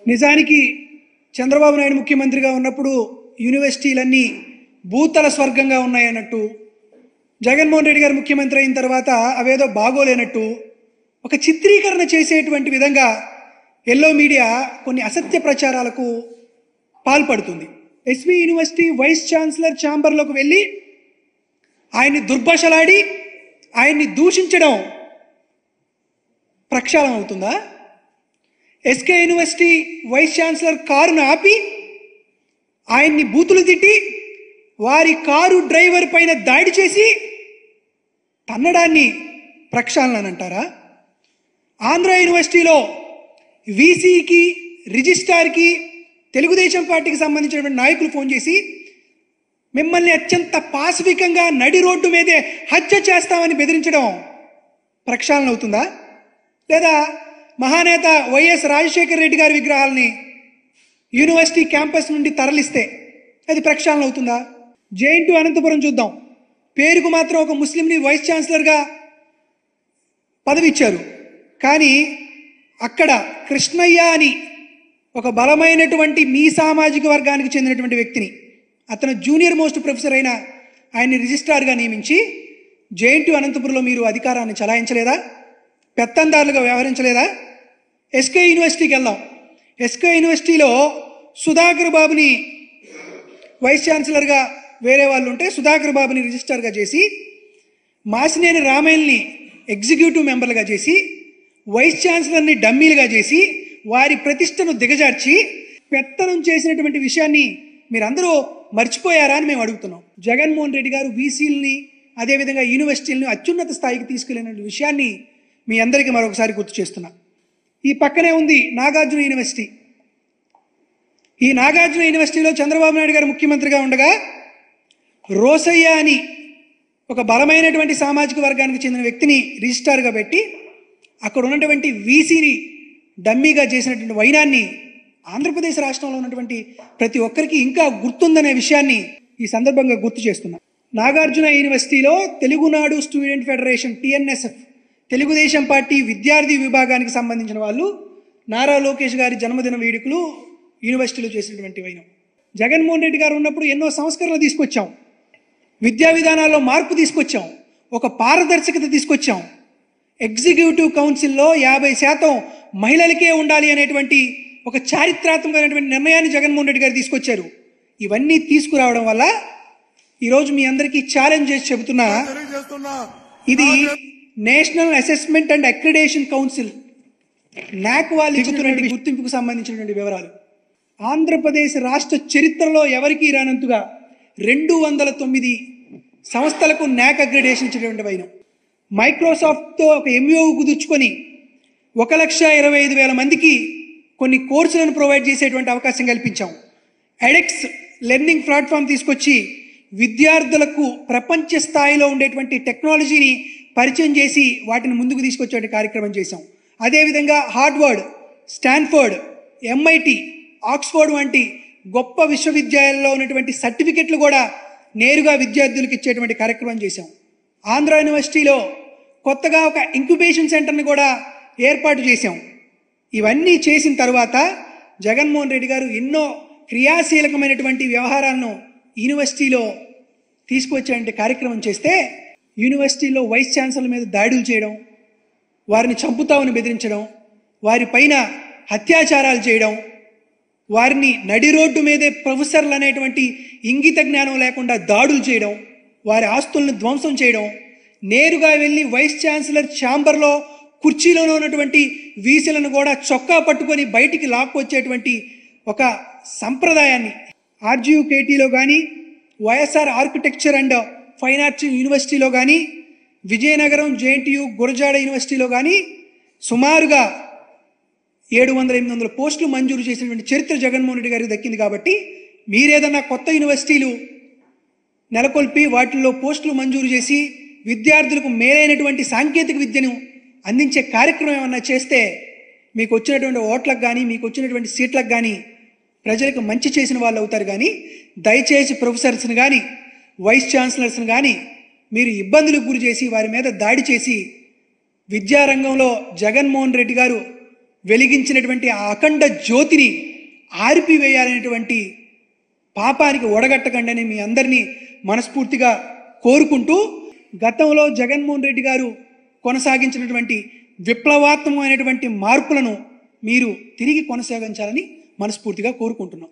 నిజానికి చంద్రబాబు నాయుడు ముఖ్యమంత్రిగా ఉన్నప్పుడు యూనివర్సిటీలన్నీ భూతల స్వర్గంగా ఉన్నాయన్నట్టు, జగన్మోహన్ రెడ్డి గారు ముఖ్యమంత్రి అయిన తర్వాత అవేదో బాగోలేనట్టు ఒక చిత్రీకరణ చేసేటువంటి విధంగా ఎల్లో మీడియా కొన్ని అసత్య ప్రచారాలకు పాల్పడుతుంది. ఎస్వి యూనివర్సిటీ వైస్ ఛాన్సలర్ ఛాంబర్లోకి వెళ్ళి ఆయన్ని దుర్భాషలాడి ఆయన్ని దూషించడం ప్రక్షాళన అవుతుందా? ఎస్కే యూనివర్సిటీ వైస్ ఛాన్సలర్ కారును ఆపి ఆయన్ని బూతులు తిట్టి వారి కారు డ్రైవర్ పైన దాడి చేసి తన్నడాన్ని ప్రక్షాళన అంటారా? ఆంధ్ర యూనివర్సిటీలో వీసీకి రిజిస్ట్రార్కి తెలుగుదేశం పార్టీకి సంబంధించినటువంటి నాయకులు ఫోన్ చేసి మిమ్మల్ని అత్యంత పాశవికంగా నడి రోడ్డు మీదే హత్య చేస్తామని బెదిరించడం ప్రక్షాళన అవుతుందా? లేదా మహానేత వైఎస్ రాజశేఖర రెడ్డి గారి విగ్రహాలని యూనివర్సిటీ క్యాంపస్ నుండి తరలిస్తే అది ప్రక్షాళన అవుతుందా? జేఎన్‌టీయూ అనంతపురం చూద్దాం. పేరుకు మాత్రం ఒక ముస్లింని వైస్ ఛాన్సలర్గా పదవి ఇచ్చారు, కానీ అక్కడ కృష్ణయ్య అని ఒక బలమైనటువంటి మీ సామాజిక వర్గానికి చెందినటువంటి వ్యక్తిని, అతను జూనియర్ మోస్ట్ ప్రొఫెసర్ అయిన ఆయన్ని రిజిస్ట్రార్గా నియమించి జేఎన్‌టీయూ అనంతపురంలో మీరు అధికారాన్ని చలాయించలేదా? పెత్తందారులుగా వ్యవహరించలేదా? ఎస్కే యూనివర్సిటీకి వెళ్దాం. ఎస్కే యూనివర్సిటీలో సుధాకర్ బాబుని వైస్ ఛాన్సలర్గా వేరే వాళ్ళు ఉంటే సుధాకర్ బాబుని రిజిస్ట్రార్గా చేసి, మాసినేని రామయ్యని ఎగ్జిక్యూటివ్ మెంబర్లుగా చేసి, వైస్ ఛాన్సలర్ని డమ్మీలుగా చేసి వారి ప్రతిష్టను దిగజార్చి పెత్తనం చేసినటువంటి విషయాన్ని మీరందరూ మర్చిపోయారా అని మేము అడుగుతున్నాం. జగన్మోహన్ రెడ్డి గారు వీసీలని అదేవిధంగా యూనివర్సిటీలను అత్యున్నత స్థాయికి తీసుకెళ్లిన విషయాన్ని మీ అందరికీ మరొకసారి గుర్తు చేస్తున్నా. ఈ పక్కనే ఉంది నాగార్జున యూనివర్సిటీ. ఈ నాగార్జున యూనివర్సిటీలో చంద్రబాబు నాయుడు గారు ముఖ్యమంత్రిగా ఉండగా రోసయ్య అని ఒక బలమైనటువంటి సామాజిక వర్గానికి చెందిన వ్యక్తిని రిజిస్ట్రార్గా పెట్టి అక్కడ ఉన్నటువంటి వీసీని డమ్మీగా చేసినటువంటి వైనాన్ని ఆంధ్రప్రదేశ్ రాష్ట్రంలో ఉన్నటువంటి ప్రతి ఒక్కరికి ఇంకా గుర్తుందనే విషయాన్ని ఈ సందర్భంగా గుర్తు చేస్తున్నా. నాగార్జున యూనివర్సిటీలో Telugunadu student federation TNSF Telugudesam party విద్యార్థి విభాగానికి సంబంధించిన వాళ్ళు నారా లోకేష్ గారి జన్మదిన వేడుకలు యూనివర్సిటీలో చేసినటువంటి వైనం. జగన్మోహన్ రెడ్డి గారు ఉన్నప్పుడు ఎన్నో సంస్కరణలు తీసుకొచ్చాం, విద్యా విధానాల్లో మార్పు తీసుకొచ్చాం, ఒక పారదర్శకత తీసుకొచ్చాం. ఎగ్జిక్యూటివ్ కౌన్సిల్లో 50% మహిళలకే ఉండాలి అనేటువంటి ఒక చారిత్రాత్మకమైనటువంటి నిర్ణయాన్ని జగన్మోహన్ రెడ్డి గారు తీసుకొచ్చారు. ఇవన్నీ తీసుకురావడం వల్ల ఈరోజు మీ అందరికీ ఛాలెంజ్ చేసి చెబుతున్నా, ఇది national assessment and accreditation council NAAC వాళ్ళు ఇచ్చుతున్నటువంటి గుర్తింపుకు సంబంధించినటువంటి వివరాలు. ఆంధ్రప్రదేశ్ రాష్ట్ర చరిత్రలో ఎవరికీ రానంతగా 209 సంస్థలకు NAAC అక్రిడేషన్ ఇచ్చినటువంటి వైనం. మైక్రోసాఫ్ట్తో ఒక MOU కుదుర్చుకొని 1,25,000 మందికి కొన్ని కోర్సులను ప్రొవైడ్ చేసేటువంటి అవకాశం కల్పించాం. ఎడెక్స్ లెర్నింగ్ ప్లాట్ఫామ్ తీసుకొచ్చి విద్యార్థులకు ప్రపంచ స్థాయిలో ఉండేటువంటి టెక్నాలజీని పరిచయం చేసి వాటిని ముందుకు తీసుకొచ్చే కార్యక్రమం చేశాం. అదేవిధంగా హార్వర్డ్, స్టాన్ఫర్డ్, MIT, ఆక్స్ఫర్డ్ వంటి గొప్ప విశ్వవిద్యాలయాల్లో ఉన్నటువంటి సర్టిఫికెట్లు కూడా నేరుగా విద్యార్థులకు ఇచ్చేటువంటి కార్యక్రమం చేశాం. ఆంధ్ర యూనివర్సిటీలో కొత్తగా ఒక ఇంక్యుబేషన్ సెంటర్ని కూడా ఏర్పాటు చేశాం. ఇవన్నీ చేసిన తర్వాత జగన్మోహన్ రెడ్డి గారు ఎన్నో క్రియాశీలకమైనటువంటి వ్యవహారాలను యూనివర్సిటీలో తీసుకొచ్చే కార్యక్రమం చేస్తే, యూనివర్సిటీలో వైస్ ఛాన్సలర్ మీద దాడులు చేయడం, వారిని చంపుతామని బెదిరించడం, వారి పైన అత్యాచారాలు చేయడం, వారిని నడి రోడ్డు మీదే ప్రొఫెసర్లు అనేటువంటి ఇంగిత జ్ఞానం లేకుండా దాడులు చేయడం, వారి ఆస్తులను ధ్వంసం చేయడం, నేరుగా వెళ్ళి వైస్ ఛాన్సలర్ ఛాంబర్లో కుర్చీలోనే ఉన్నటువంటి వీసీలను కూడా చొక్కా పట్టుకొని బయటికి లాక్కొచ్చేటువంటి ఒక సంప్రదాయాన్ని RGUKTలో కానీ, YSR architecture and fine arts యూనివర్సిటీలో కానీ, విజయనగరం JNTU గురజాడ యూనివర్సిటీలో కానీ సుమారుగా 700-800 పోస్టులు మంజూరు చేసినటువంటి చరిత్ర జగన్మోహన్ రెడ్డి గారికి దక్కింది. కాబట్టి మీరేదన్నా కొత్త యూనివర్సిటీలు నెలకొల్పి వాటిల్లో పోస్టులు మంజూరు చేసి విద్యార్థులకు మేలైనటువంటి సాంకేతిక విద్యను అందించే కార్యక్రమం ఏమన్నా చేస్తే మీకు వచ్చినటువంటి ఓట్లకు కానీ, మీకు వచ్చినటువంటి సీట్లకు కానీ ప్రజలకు మంచి చేసిన వాళ్ళు అవుతారు. కానీ దయచేసి ప్రొఫెసర్స్ని కానీ, వైస్ ఛాన్సలర్స్ని కానీ మీరు ఇబ్బందులకు గురి చేసి వారి మీద దాడి చేసి విద్యారంగంలో జగన్మోహన్ రెడ్డి గారు వెలిగించినటువంటి ఆ అఖండ జ్యోతిని ఆర్పివేయాలనేటువంటి పాపానికి ఒడగట్టకండి అని మీ అందరినీ మనస్ఫూర్తిగా కోరుకుంటూ, గతంలో జగన్మోహన్ రెడ్డి గారు కొనసాగించినటువంటి విప్లవాత్మకమైనటువంటి మార్పులను మీరు తిరిగి కొనసాగించాలని మనస్ఫూర్తిగా కోరుకుంటున్నాం.